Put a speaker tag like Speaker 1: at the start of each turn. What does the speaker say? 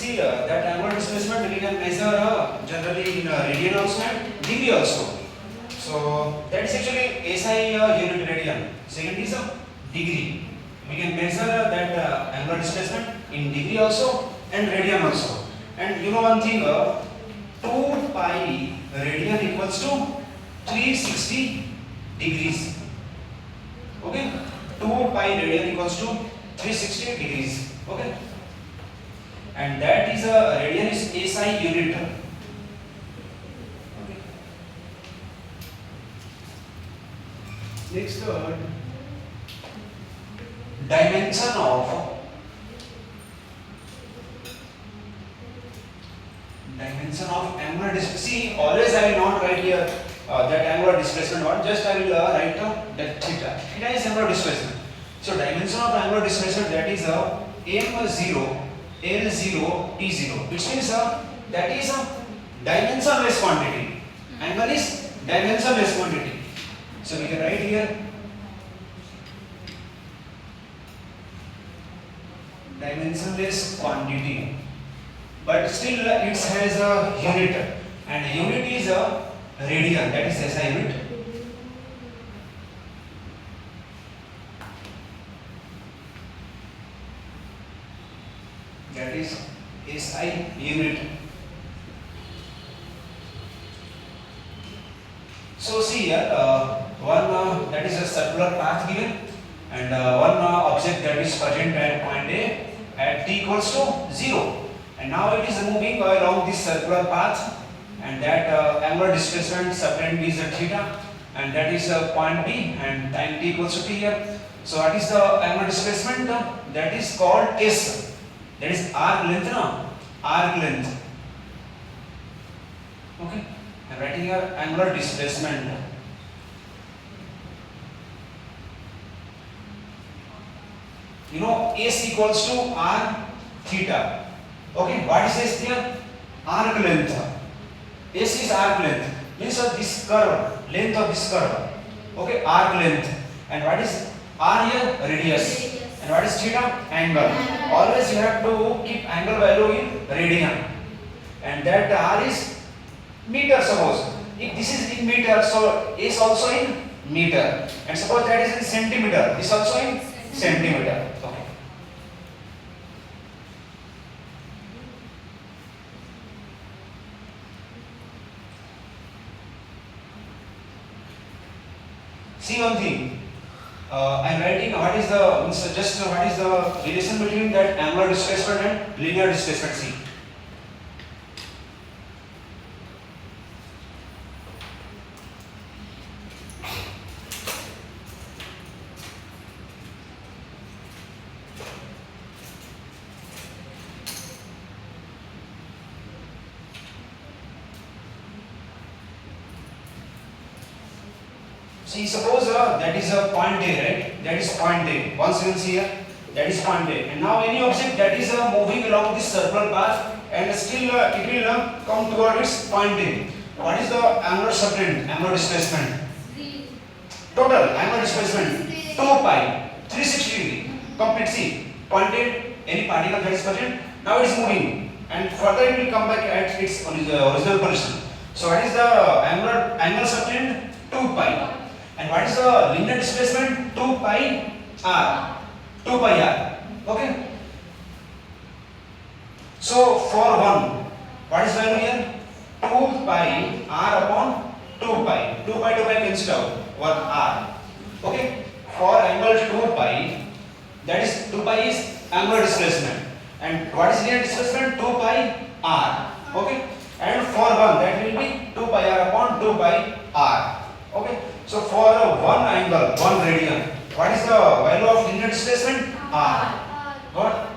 Speaker 1: see that angular displacement we can measure generally in radian also and degree also. So that is actually SI unit radian. Second is degree. We can measure that angular displacement in degree also and radian also. And you know one thing, 2 pi radian equals to 360 degrees. Okay, 2 pi radian equals to 360 degrees. Okay, and that is a radian is SI unit. Okay. Next dimension of angular displacement. See, always I will not write here that angular displacement what, just I will write that theta. Theta is angular displacement. So dimension of angular displacement, that is m0 l0 t0, which means that is a dimensionless quantity. Angle is dimensionless quantity. So we can write here dimensionless quantity, but still it has a unit, and unit is a radian, that is SI unit. That is SI unit. So see here one that is a circular path given, and one object that is present at point A at t equals to 0, and now it is moving along this circular path, and that angular displacement subtend is theta, and that is point B, and time t equals to t here. So what is the angular displacement? That is called S. That is arc length, no? Arc length. Okay, I am writing here angular displacement. You know, S equals to r theta. Okay, what is S here? Arc length. S is arc length, means this curve, length of this curve. Okay, arc length. And what is r here? Radius. And what is theta? Angle. Always you have to keep angle value in radian. And that r is meter, suppose. If this is in meter, so S also in meter. And suppose that is in centimeter, this also in centimeter. Okay. See one thing. I am writing what is the what is the relation between that angular displacement and linear displacement. See. See, suppose that is a point A, right? That is point A. Once you can see here, that is point A. And now any object that is moving along this circular path, and still it will come toward its point A. What is the angular subtend, angular displacement? Total angular displacement 2 pi 360 degree. Complete. See, point A, any particle that is present, now it is moving, and further it will come back at its original position. So what is the angular subtend? 2 pi. And what is the linear displacement? 2 pi r. 2 pi r. Okay. So for 1, what is value here? 2 pi r upon 2 pi. 2 pi cancel out. 1 r. Okay. For angle 2 pi, that is 2 pi is angular displacement. And what is linear displacement? 2 pi r. Okay. And for 1, that will be 2 pi r upon 2 pi r. Okay. So for one angle, 1 radian, what is the value of linear displacement? R. Got?